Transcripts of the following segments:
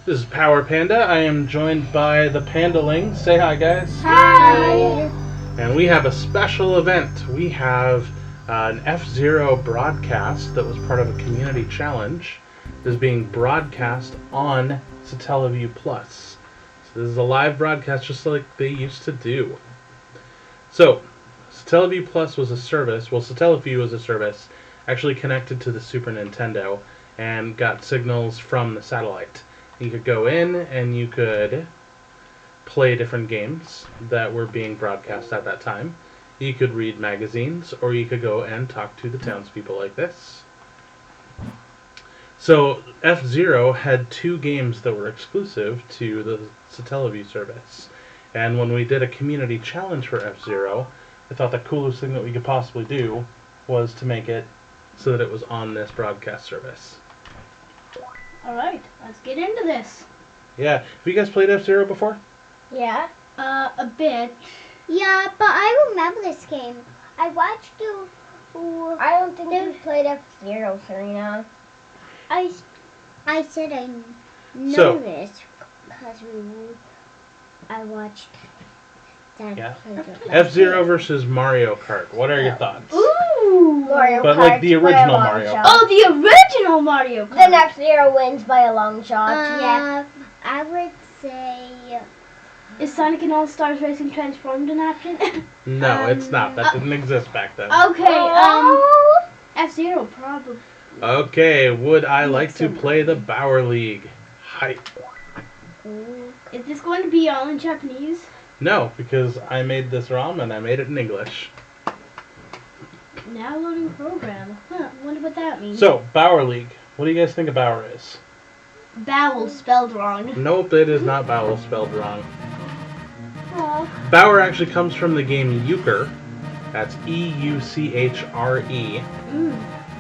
This is Power Panda. I am joined by the Pandalings. Say hi, guys. Hi! And we have a special event. We have an F-Zero broadcast that was part of a community challenge. It is being broadcast on Satellaview Plus. So this is a live broadcast just like they used to do. So, Satellaview Plus was a service, Satellaview was a service actually connected to the Super Nintendo and got signals from the satellite. You could go in and you could play different games that were being broadcast at that time. You could read magazines, or you could go and talk to the townspeople like this. So F-Zero had two games that were exclusive to the Satellaview service. And when we did a community challenge for F-Zero, I thought the coolest thing that we could possibly do was to make it so that it was on this broadcast service. Alright, let's get into this. Yeah. Have you guys played F-Zero before? Yeah. A bit. Yeah, but I remember this game. I watched you. I don't think we played F-Zero, Serena. I said I know So- this because I watched Dad Yeah. play it. F-Zero versus Mario Kart. What are your thoughts? Ooh! Mario But Kart like the by a original long Mario shot. Oh, the original Mario Kart. Then F-Zero wins by a long shot. Yeah. I would say Is Sonic and All-Stars Racing transformed in action? No, it's not. That didn't exist back then. Okay, F-Zero probably. Okay, would I like to play the Bauer League? Hi. Is this going to be all in Japanese? No, because I made this ROM and I made it in English. Now loading program. Huh, wonder what that means. So, Bauer League. What do you guys think a Bauer is? Bowel spelled wrong. Nope, it is not Bowel spelled wrong. Oh. Bauer actually comes from the game Euchre. That's E-U-C-H-R-E.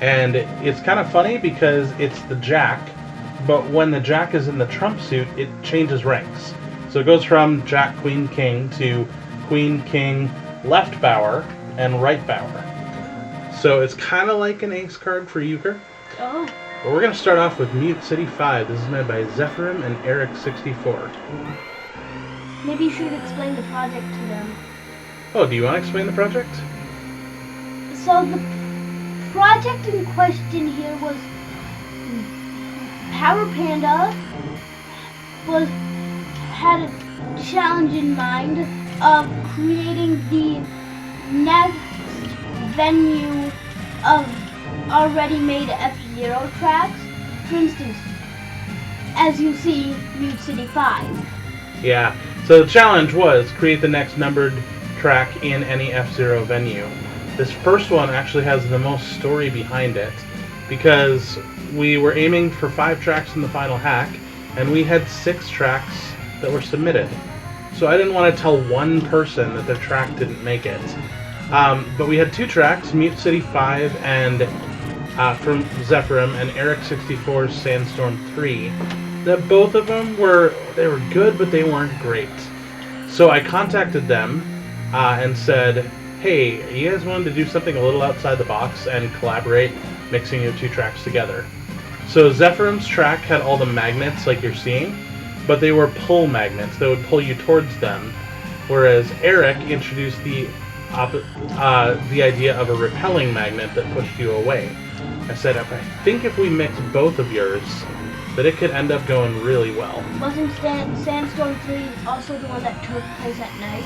And it's kind of funny because it's the Jack, but when the Jack is in the trump suit, it changes ranks. So it goes from Jack, Queen, King to Queen, King, left Bauer, and right Bauer. So it's kind of like an ace card for Euchre. Oh. But we're going to start off with Mute City 5. This is made by Zephyrim and Eric64. Maybe you should explain the project to them. Oh, do you want to explain the project? So the project in question here was Power Panda had a challenge in mind of creating the next venue of already made F-Zero tracks. For instance, as you see, Mute City 5. Yeah. So the challenge was create the next numbered track in any F-Zero venue. This first one actually has the most story behind it because we were aiming for 5 tracks in the final hack and we had 6 tracks that were submitted. So I didn't want to tell one person that their track didn't make it. But we had 2 tracks, Mute City 5 and from Zephyrim and Eric64's Sandstorm 3, that both of them were good, but they weren't great. So I contacted them and said, hey, you guys wanted to do something a little outside the box and collaborate, mixing your 2 tracks together. So Zephyrim's track had all the magnets like you're seeing, but they were pull magnets that would pull you towards them, whereas Eric introduced the idea of a repelling magnet that pushed you away. I said, I think if we mix both of yours, that it could end up going really well. Wasn't Sandstorm 3 also the one that took place at night?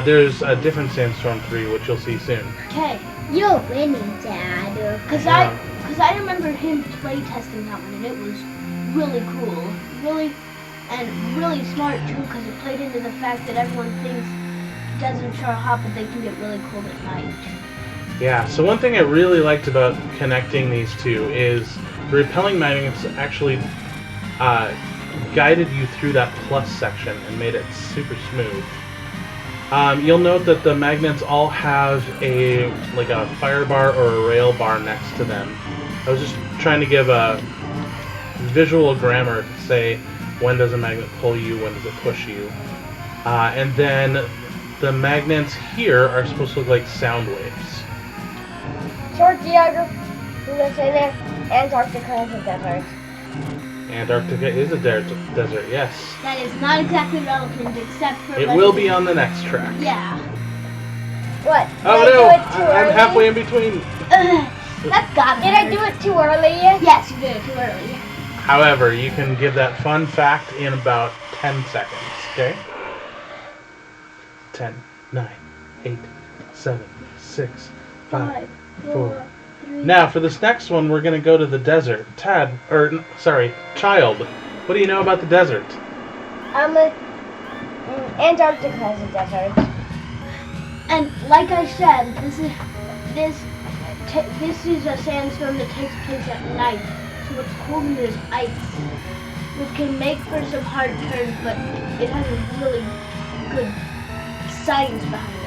There's a different Sandstorm 3, which you'll see soon. Okay, You're winning, Dad. because I remember him play testing that one, and it was really cool, really smart too, because it played into the fact that everyone thinks it doesn't show hot, but they can get really cold at night. Yeah, so one thing I really liked about connecting these two is the repelling magnets actually guided you through that plus section and made it super smooth. You'll note that the magnets all have a fire bar or a rail bar next to them. I was just trying to give a visual grammar to say when does a magnet pull you, when does it push you. And then the magnets here are supposed to look like sound waves. Short geography, USA there, Antarctica is a desert. Antarctica is a desert, yes. That is not exactly relevant, except for. It will be on the next track. Yeah. What? Oh Did no! I do it too I'm early? halfway in between. That's gotta Did I hurt. do it too early? Yes, you did it too early. However, you can give that fun fact in about 10 seconds, okay? 10, 9, 8, 7, 6, 5, 4. 3. Now, for this next one, we're going to go to the desert. Child, what do you know about the desert? Antarctica has a desert. And like I said, this is a sandstorm that takes place at night, so it's cold and there's ice, which can make for some hard turns, but it has a really good science behind it.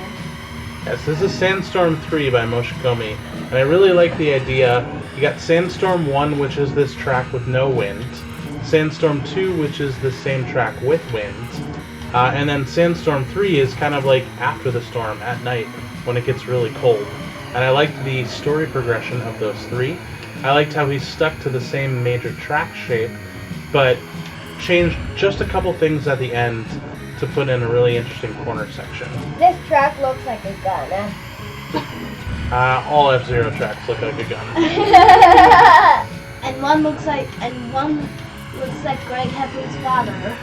Yes, this is Sandstorm 3 by Moshikomi, and I really like the idea. You got Sandstorm 1, which is this track with no wind, Sandstorm 2, which is the same track with wind, and then Sandstorm 3 is kind of like after the storm, at night, when it gets really cold. And I liked the story progression of those three. I liked how he stuck to the same major track shape, but changed just a couple things at the end to put in a really interesting corner section. This track looks like a gun. All F-Zero tracks look like a gun. And one looks like Greg Heffley's father.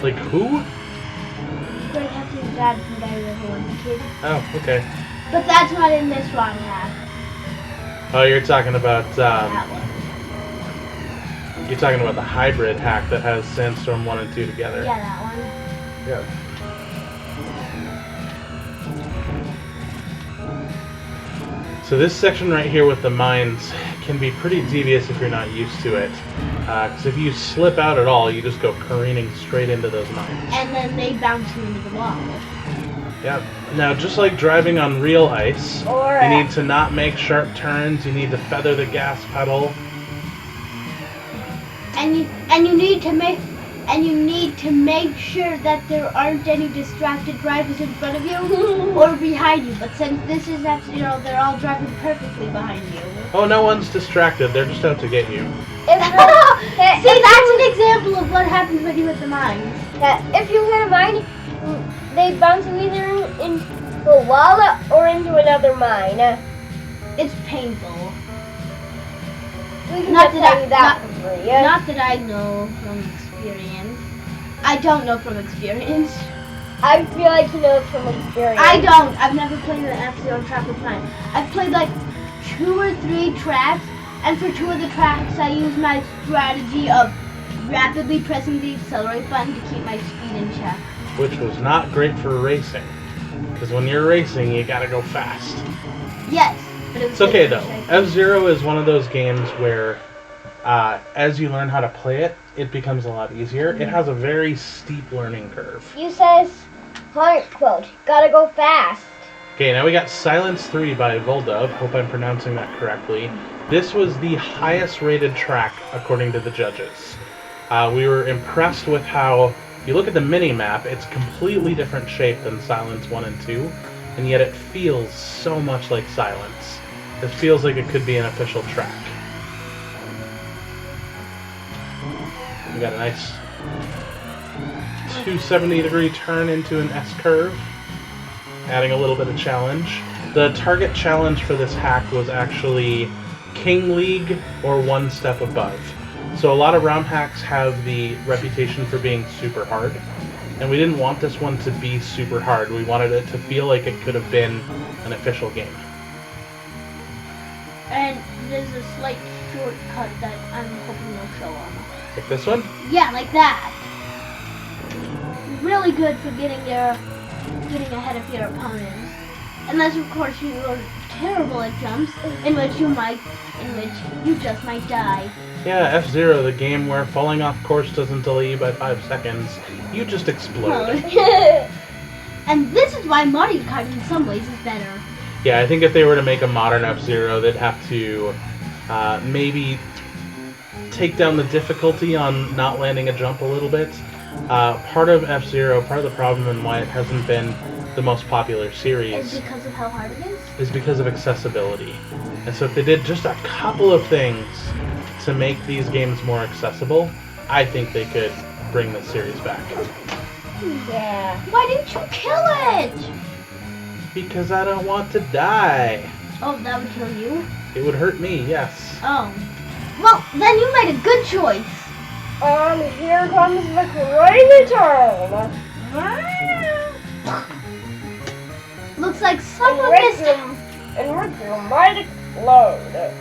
Like who? Greg Heffley's dad from Diary of a Wimpy Kid. Oh, okay. But that's not in this ROM hack. Oh, you're talking about That one. you're talking about the hybrid hack that has Sandstorm 1 and 2 together. Yeah, that one. Yeah. So this section right here with the mines can be pretty devious if you're not used to it. Because if you slip out at all, you just go careening straight into those mines. And then they bounce you into the wall. Yeah. Now, just like driving on real ice, Or you need to not make sharp turns. You need to feather the gas pedal. And you need to make sure that there aren't any distracted drivers in front of you or behind you. But since this is F-Zero, they're all driving perfectly behind you. Oh, no one's distracted. They're just out to get you. See, that's an example of what happens when you hit the mines. If you hit a mine, they bounce you either into a wall or into another mine. It's painful. We can Not just that tell you that for free. Not that I know from experience. I don't know from experience. I feel like you know it from experience. I don't. I've never played an F-Zero track with mine. I've played like 2 or 3 tracks, and for 2 of the tracks I used my strategy of rapidly pressing the accelerate button to keep my speed in check. Which was not great for racing. Because when you're racing, you gotta go fast. Yes, but It's okay though. F-Zero is one of those games where as you learn how to play it, it becomes a lot easier. It has a very steep learning curve. You says, quote, gotta go fast. Okay, now we got Silence 3 by Voldov. Hope I'm pronouncing that correctly. This was the highest rated track according to the judges. We were impressed with how, you look at the mini-map, it's completely different shape than Silence 1 and 2, and yet it feels so much like Silence. It feels like it could be an official track. We got a nice 270-degree turn into an S-curve, adding a little bit of challenge. The target challenge for this hack was actually King League or one step above. So a lot of ROM hacks have the reputation for being super hard, and we didn't want this one to be super hard. We wanted it to feel like it could have been an official game. And there's a slight shortcut that I'm hoping they'll show on. Like this one? Yeah, like that. Really good for getting ahead of your opponents. Unless of course you are terrible at jumps, in which you just might die. Yeah, F-Zero, the game where falling off course doesn't delay you by 5 seconds. You just explode. And this is why Mario Kart in some ways is better. Yeah, I think if they were to make a modern F-Zero, they'd have to maybe take down the difficulty on not landing a jump a little bit. Part of F-Zero, part of the problem and why it hasn't been the most popular series Is because of how hard it is? is because of accessibility. And so if they did just a couple of things to make these games more accessible, I think they could bring this series back. Yeah. Why didn't you kill it? Because I don't want to die. Oh, that would kill you? It would hurt me, yes. Oh. Well, then you made a good choice. Here comes the crazy turn. Looks like someone And missed it. with your might explode.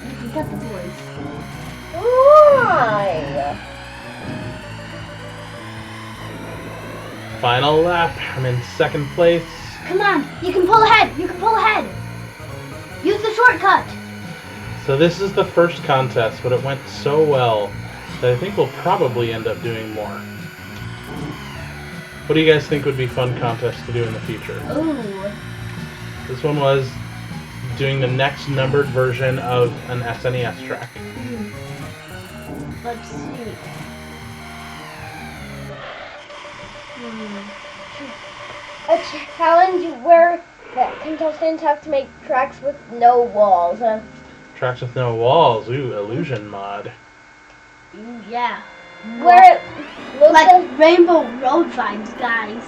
You can cut the voice. Why? Final lap. I'm in second place. Come on, you can pull ahead. You can pull ahead. Use the shortcut. So this is the first contest, but it went so well that I think we'll probably end up doing more. What do you guys think would be fun contests to do in the future? Ooh. This one was doing the next numbered version of an SNES track. Let's see. A challenge where the contestants have to make tracks with no walls. Tracks with no walls. Ooh, illusion mod. Ooh, yeah. Where it looks Like Rainbow Road vibes, guys.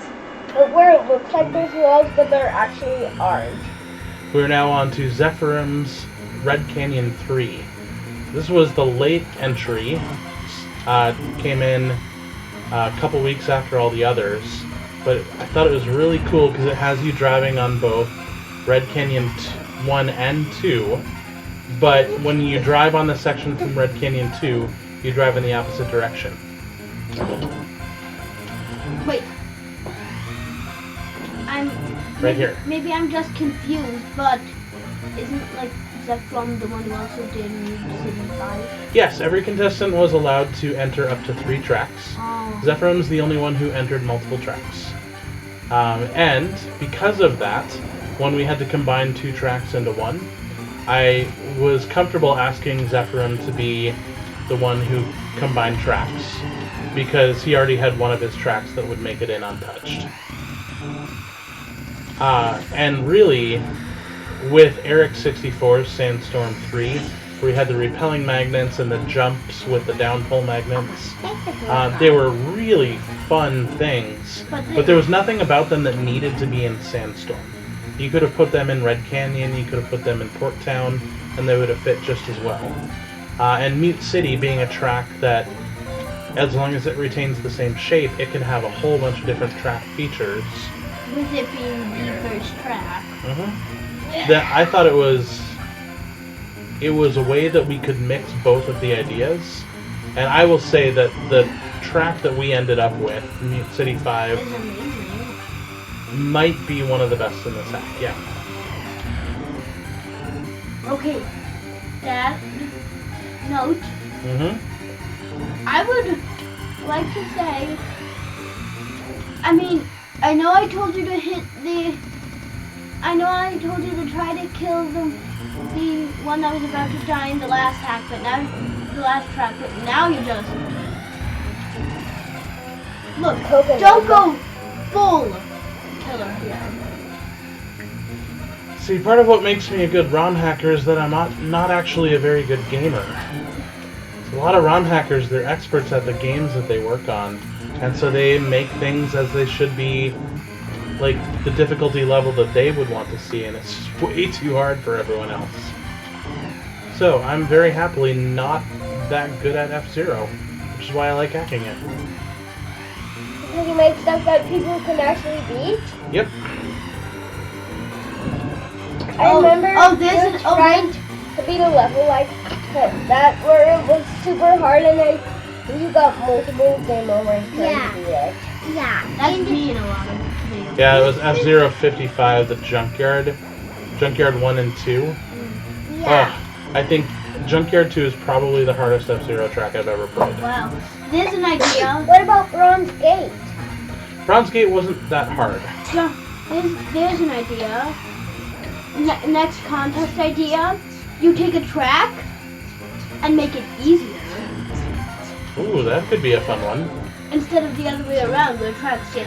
where it looks like there's walls, but there actually aren't. We're now on to Zephyrim's Red Canyon 3. This was the late entry. Came in a couple weeks after all the others. But I thought it was really cool because it has you driving on both Red Canyon 1 and 2. But when you drive on the section from Red Canyon 2, you drive in the opposite direction. Wait. Right here. Maybe I'm just confused, but isn't like Zephron the one who also did New City 5? Yes, every contestant was allowed to enter up to 3 tracks. Oh. Zephyrim's the only one who entered multiple tracks. And because of that, when we had to combine 2 tracks into one, I was comfortable asking Zephyrim to be the one who combined tracks, because he already had one of his tracks that would make it in untouched. And really, with Eric 64's Sandstorm 3, where we had the repelling magnets and the jumps with the downpull magnets, they were really fun things, but there was nothing about them that needed to be in Sandstorm. You could have put them in Red Canyon, you could have put them in Porktown, and they would have fit just as well. And Mute City being a track that, as long as it retains the same shape, it can have a whole bunch of different track features. With it being the first track. That I thought it was a way that we could mix both of the ideas. And I will say that the track that we ended up with, Mute City 5, It's amazing. might be one of the best in this act, yeah. Okay. That note, I would like to say, I mean, I know I told you to hit the, I know I told you to try to kill the one that was about to die in the last hack, but now, the last track, but now you just, look, don't go full killer here. See, part of what makes me a good ROM hacker is that I'm not actually a very good gamer. A lot of ROM hackers, they're experts at the games that they work on, and so they make things as they should be, like the difficulty level that they would want to see, and it's just way too hard for everyone else. So, I'm very happily not that good at F-Zero, which is why I like hacking it. Because you make stuff that people can actually beat? Yep. I remember this is trying to beat a level like that where it was super hard and you got multiple game overs trying to beat it. Yeah. That's me in a lot of videos. Yeah, it was F-Zero 55, the Junkyard 1 and 2. Yeah. I think Junkyard 2 is probably the hardest F-Zero track I've ever played. Wow. There's an idea. What about Bronze Gate? Bronze Gate wasn't that hard. So, there's an idea. Next contest idea. You take a track and make it easier. Ooh, that could be a fun one. Instead of the other way around where tracks get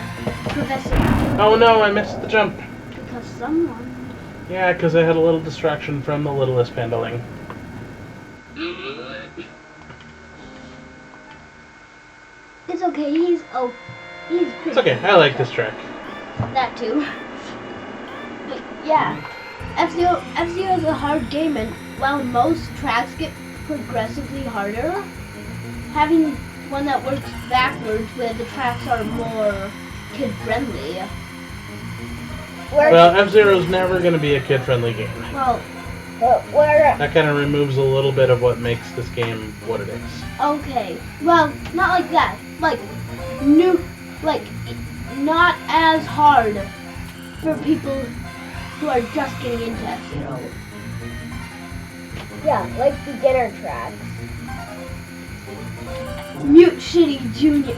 progressive. Oh no, I missed the jump. Because someone... Yeah, because I had a little distraction from the littlest Pandaling. It's okay. He's pretty. It's okay. I like this track. That too. But yeah, F-Zero is a hard game, and while most tracks get progressively harder, having one that works backwards where the tracks are more kid-friendly. Well, F-Zero's never going to be a kid-friendly game. Well, That kind of removes a little bit of what makes this game what it is. okay. Well, not like that. Like, not as hard for people who are just getting into F-Zero. Yeah, like beginner tracks. Mute City Junior.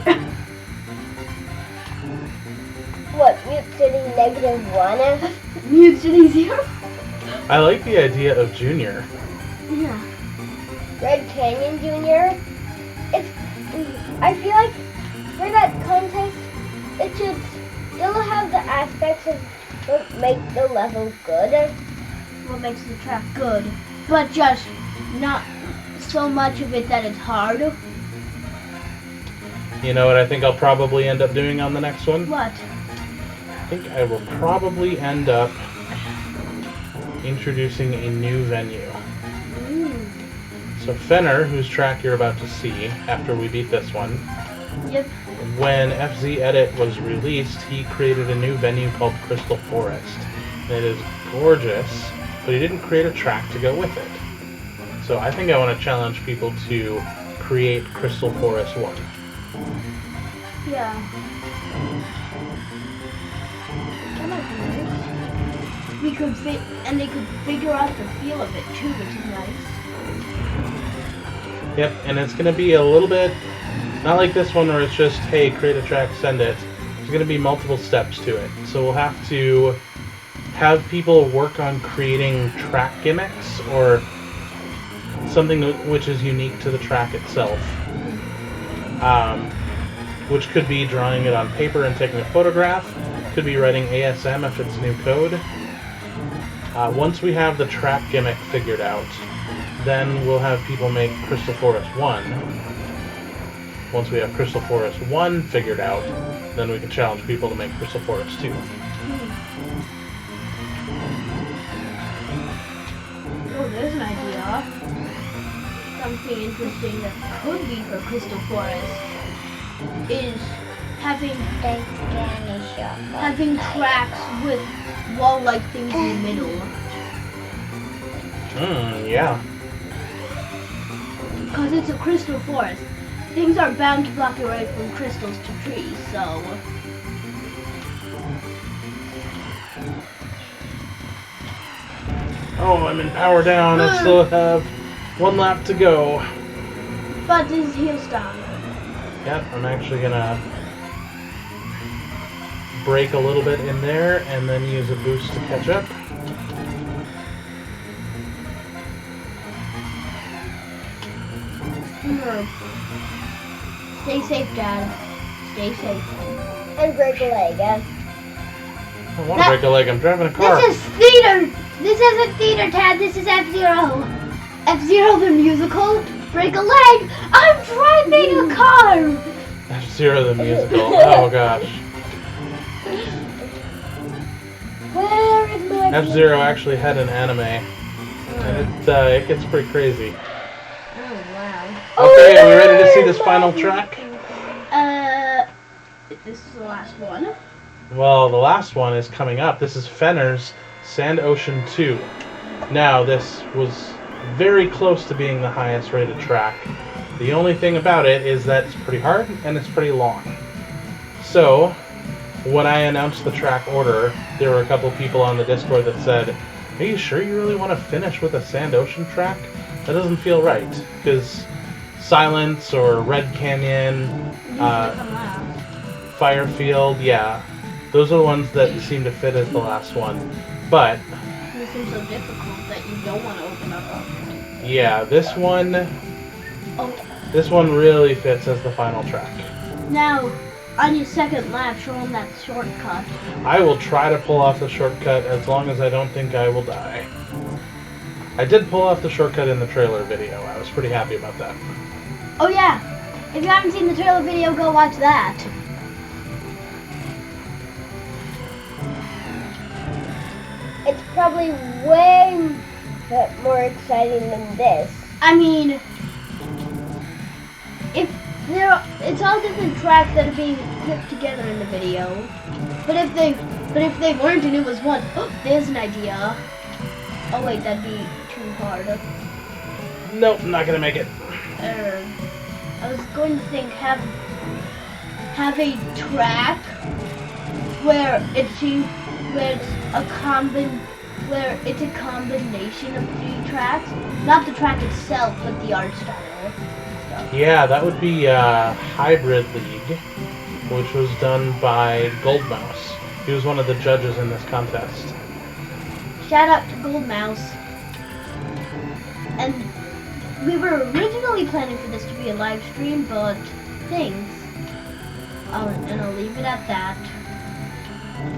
What, Mute City -1? Mute City 0. I like the idea of Junior. Yeah. Red Canyon Junior. I feel like for that contest, it should still have the aspects of what make the level good. What makes the track good, but just not so much of it that it's hard. You know what I think I'll probably end up doing on the next one? What? I think I will probably end up introducing a new venue. So Fenner, whose track you're about to see after we beat this one, Yep. when FZ Edit was released, he created a new venue called Crystal Forest. And it is gorgeous, but he didn't create a track to go with it. So I think I want to challenge people to create Crystal Forest 1. Yeah. That might be nice. And they could figure out the feel of it too, which is nice. Yep, and it's going to be a little bit, not like this one where it's just, hey, create a track, send it. There's going to be multiple steps to it. So we'll have to have people work on creating track gimmicks or something which is unique to the track itself. Which could be drawing it on paper and taking a photograph. Could be writing ASM if it's new code. Once we have the track gimmick figured out, then we'll have people make Crystal Forest 1. Once we have Crystal Forest 1 figured out, then we can challenge people to make Crystal Forest 2. Oh, there's an idea. Something interesting that could be for Crystal Forest is having tracks with wall-like things in the middle. Yeah. Because it's a crystal forest. Things are bound to block your way from crystals to trees, so... Oh, I'm in power down. I still have 1 lap to go. But this is heel stop. Yep, I'm actually gonna brake a little bit in there and then use a boost to catch up. Stay safe, Dad. Stay safe. And break a leg. I don't want to break a leg. I'm driving a car. This is theater! This isn't theater, Dad. This is F-Zero. F-Zero the musical? Break a leg! I'm driving a car! F-Zero the musical. Oh gosh. Where is my F-Zero actually had an anime. And it gets pretty crazy. Oh, wow. Okay, are we ready to see this final track? This is the last one. Well, the last one is coming up. This is Fenner's Sand Ocean 2. Now, this was very close to being the highest rated track. The only thing about it is that it's pretty hard and it's pretty long. So, when I announced the track order, there were a couple people on the Discord that said, "Are you sure you really want to finish with a Sand Ocean track? That doesn't feel right." Because Silence or Red Canyon, Firefield, yeah, those are the ones that seem to fit as the last one. But This seems so difficult that you don't want to open up. yeah, this one really fits as the final track. Now, on your second lap, show them that shortcut. I will try to pull off the shortcut as long as I don't think I will die. I did pull off the shortcut in the trailer video. I was pretty happy about that. Oh yeah, If you haven't seen the trailer video, go watch that. It's probably way more exciting than this. I mean, it's all different tracks that are being clipped together in the video. But if they weren't and it was one, there's an idea. Oh wait, that'd be too hard. Nope, not gonna make it. I was going to think have a track where it's a combination of 3 tracks, not the track itself, but the art style. Yeah, that would be Hybrid League, which was done by Goldmouse. He was one of the judges in this contest. Shout out to Gold Mouse. And we were originally planning for this to be a live stream, but things. And I'll leave it at that.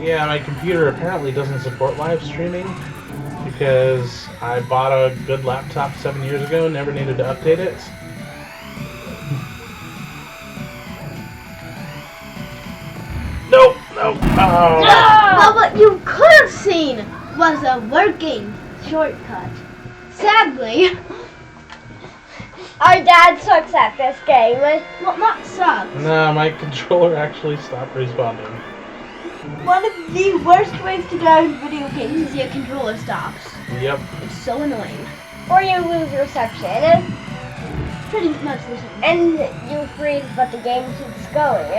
Yeah, my computer apparently doesn't support live streaming because I bought a good laptop 7 years ago and never needed to update it. Nope, nope. Oh. Well, what you could have seen was a working shortcut. Sadly, Our dad sucks at this game. well, not sucks. No, my controller actually stopped responding. One of the worst ways to die in video games is your controller stops. Yep. It's so annoying. Or you lose reception. Pretty much the same. And you freeze, but the game keeps going.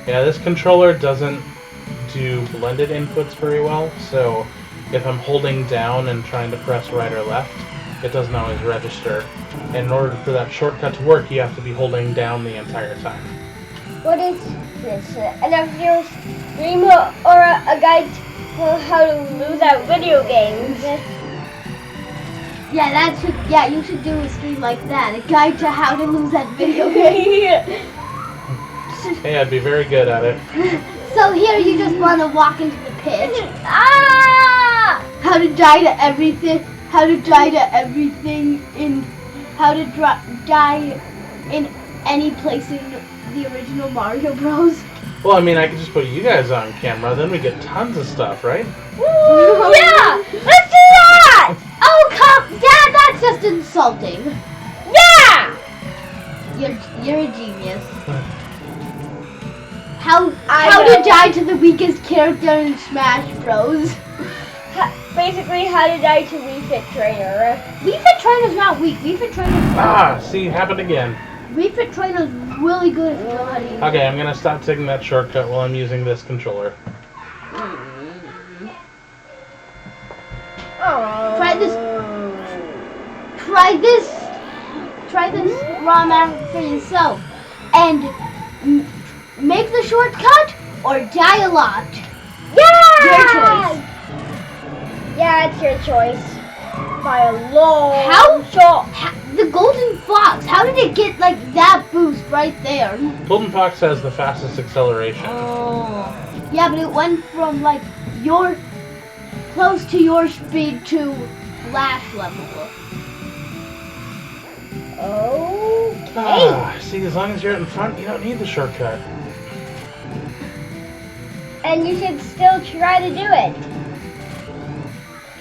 Yeah, this controller doesn't do blended inputs very well, so if I'm holding down and trying to press right or left, it doesn't always register. And in order for that shortcut to work, you have to be holding down the entire time. What is this? An F-Zero stream or a guide to how to lose at video games? Yeah, you should do a stream like that. A guide to how to lose that video game. Hey, I'd be very good at it. So here you just want to walk into the pit. Ah! How to die to everything. How to die to everything in. How to die in any place in the original Mario Bros. Well, I mean, I could just put you guys on camera, then we get tons of stuff, right? Yeah! Let's do that! Oh come, Dad, that's just insulting. Yeah! You're a genius. How to die to the weakest character in Smash Bros. Basically, how to die to Wii Fit Trainer. Wii Fit Trainer's not weak. Wii Fit Trainer's See, happened again. Wii Fit Trainer's really good if you know how to use it. Okay, I'm gonna stop taking that shortcut while I'm using this controller. Oh. Try this ROM app for yourself, and make the shortcut or die a lot. Yeah! Your choice. Yeah, it's your choice. By a long How? shot. The Golden Fox, how did it get like that boost right there? Golden Fox has the fastest acceleration. Oh. Yeah, but it went from like close to your speed to Flash level. Okay. See, as long as you're out in front, you don't need the shortcut. And you should still try to do it.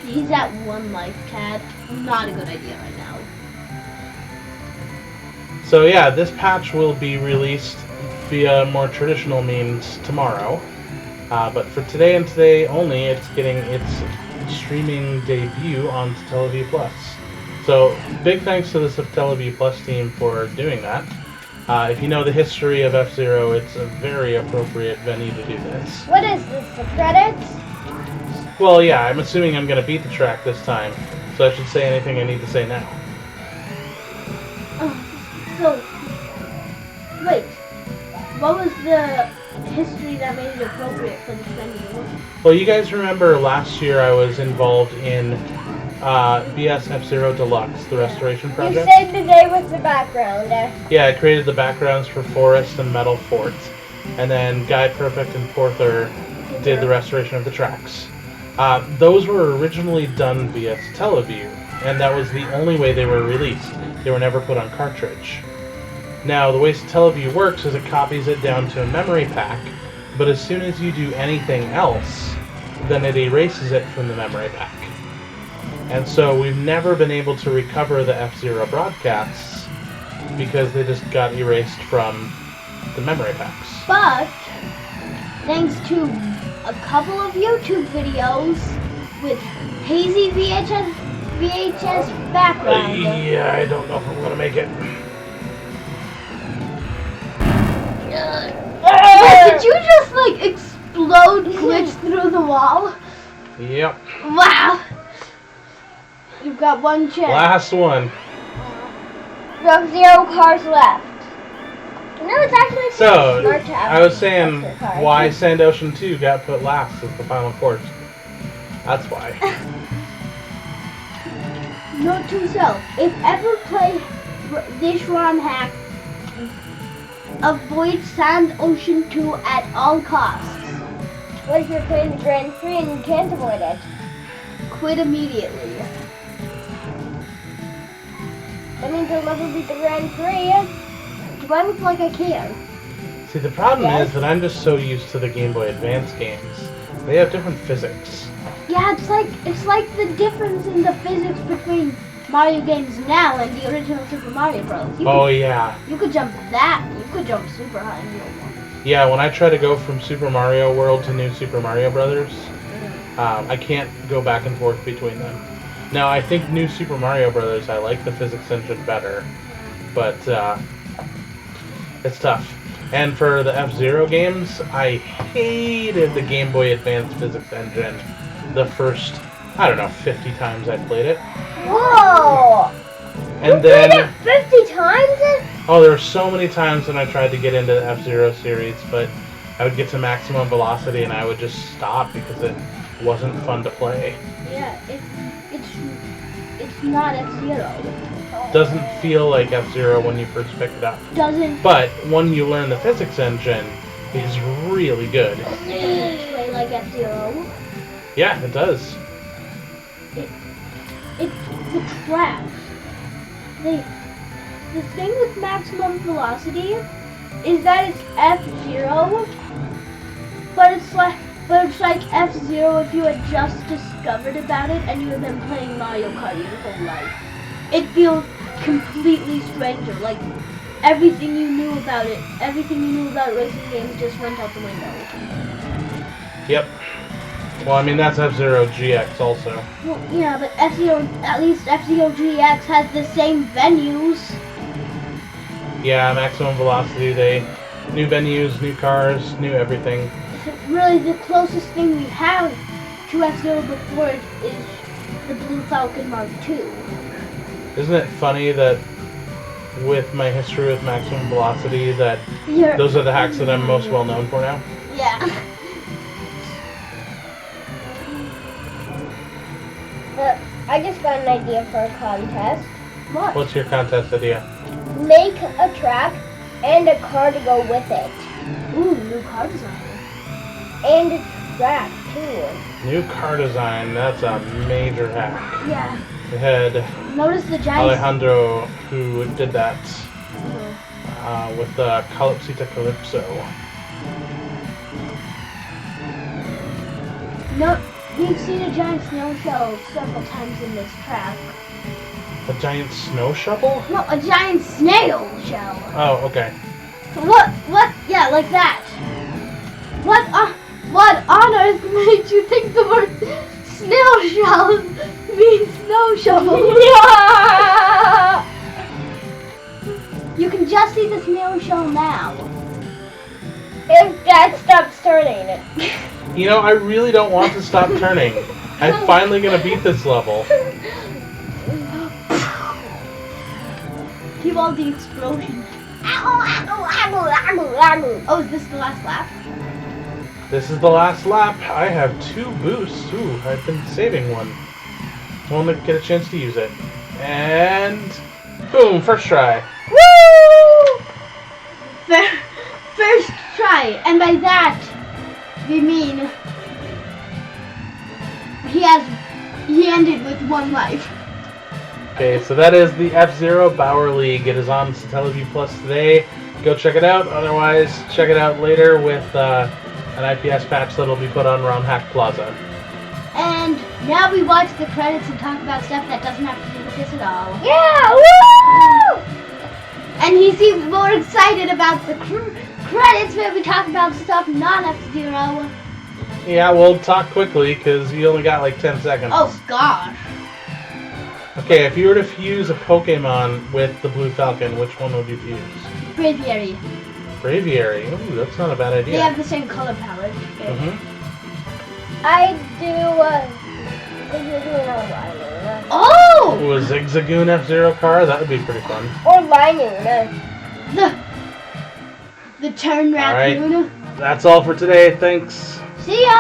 He's at 1 life, Tad. Not a good idea right now. So yeah, this patch will be released via more traditional means tomorrow. But for today and today only, it's getting its streaming debut on Satellaview Plus. So big thanks to the Satellaview Plus team for doing that. If you know the history of F-Zero, it's a very appropriate venue to do this. What is this, the credits? Well, yeah, I'm assuming I'm going to beat the track this time, so I should say anything I need to say now. So, wait. What was the history that made it appropriate for this venue? Well, you guys remember last year I was involved in BS F-Zero Deluxe, the restoration You project. saved the day with the background. Yeah, I created the backgrounds for Forest and Metal Fort, and then Guy Perfect and Porther did the restoration of the tracks. Those were originally done via Satellaview, and that was the only way they were released. They were never put on cartridge. Now, the way Satellaview works is it copies it down to a memory pack, but as soon as you do anything else, then it erases it from the memory pack. And so we've never been able to recover the F-Zero broadcasts because they just got erased from the memory packs. But thanks to a couple of YouTube videos with hazy VHS background. Yeah, I don't know if I'm gonna make it. Did you just like explode, glitch through the wall? Yep. Wow. You've got one chance. Last one. You have 0 cars left. No, it's actually So, smart to have I was saying extra cars. why Sand Ocean 2 got put last as the final course. That's why. Note to self, if ever play this ROM hack, avoid Sand Ocean 2 at all costs. What if you're playing the Grand Prix and you can't avoid it? Quit immediately. That means you'll never beat the Grand Prix. Do I look like I can? See, the problem Yes. is that I'm just so used to the Game Boy Advance games. They have different physics. Yeah, it's like the difference in the physics between Mario games now and the original Super Mario Bros. Oh, yeah. You could jump that. You could jump super high in real one. Yeah, when I try to go from Super Mario World to New Super Mario Brothers, I can't go back and forth between them. Now, I think New Super Mario Brothers, I like the physics engine better, but it's tough. And for the F-Zero games, I hated the Game Boy Advance physics engine the first, 50 times I played it. Whoa! And you then, played it 50 times? oh, there were so many times when I tried to get into the F-Zero series, but I would get to maximum velocity and I would just stop because it wasn't fun to play. Yeah, it's not F-Zero. Doesn't feel like F-Zero when you first pick it up. Doesn't But when you learn the physics engine, it's really good. play like F-Zero. Yeah, it does. It's the tracks. The thing with maximum velocity is that it's F-Zero, but it's like F-Zero if you had just discovered about it and you had been playing Mario Kart your whole life. It feels completely stranger, like everything you knew about it, everything you knew about racing games just went out the window. Yep. Well, I mean, that's F-Zero GX also. Well, yeah, but F-Zero, at least F-Zero GX has the same venues. Yeah, maximum velocity, new venues, new cars, new everything. Really, the closest thing we have to F-Zero before it is the Blue Falcon Mark II. Isn't it funny that with my history with maximum velocity that those are the hacks that I'm most well known for now? Yeah. I just got an idea for a contest. What? What's your contest idea? Make a track and a car to go with it. Ooh, new car design. And a track, too. New car design, that's a major hack. Yeah. We had Notice the giant. Alejandro who did that with the Calypsita Calypso. No, we've seen a giant snail shell several times in this track. A giant snow shovel? No, a giant snail shell. Oh, okay. What? Yeah, like that. What on earth made you think the word snail shell means snow shovel? You can just see the snail shell now. If Dad stops turning it. You know, I really don't want to stop turning. I'm finally gonna beat this level. Give all the explosion. Oh, is this the last lap? This is the last lap. I have 2 boosts. Ooh, I've been saving one. Won't get a chance to use it. And boom, first try. Woo! First try, and by that we mean he ended with 1 life. Okay, so that is the F-Zero Bower League. It is on Satellaview Plus today. Go check it out. Otherwise, check it out later with an IPS patch that'll be put on around Hack Plaza. And now we watch the credits and talk about stuff that doesn't have to do with this at all. Yeah! Woo! And he seems more excited about the credits when we talk about stuff not F-Zero. Yeah, we'll talk quickly because you only got like 10 seconds. Oh gosh. Okay, if you were to fuse a Pokemon with the Blue Falcon, which one would you fuse? Braviary. Braviary. Ooh, that's not a bad idea. They have the same color palette. I do Linoon. Oh! Ooh, a Zigzagoon F-Zero car? That would be pretty fun. Or Linoon. The turn All right. raccoon. That's all for today. Thanks. See ya!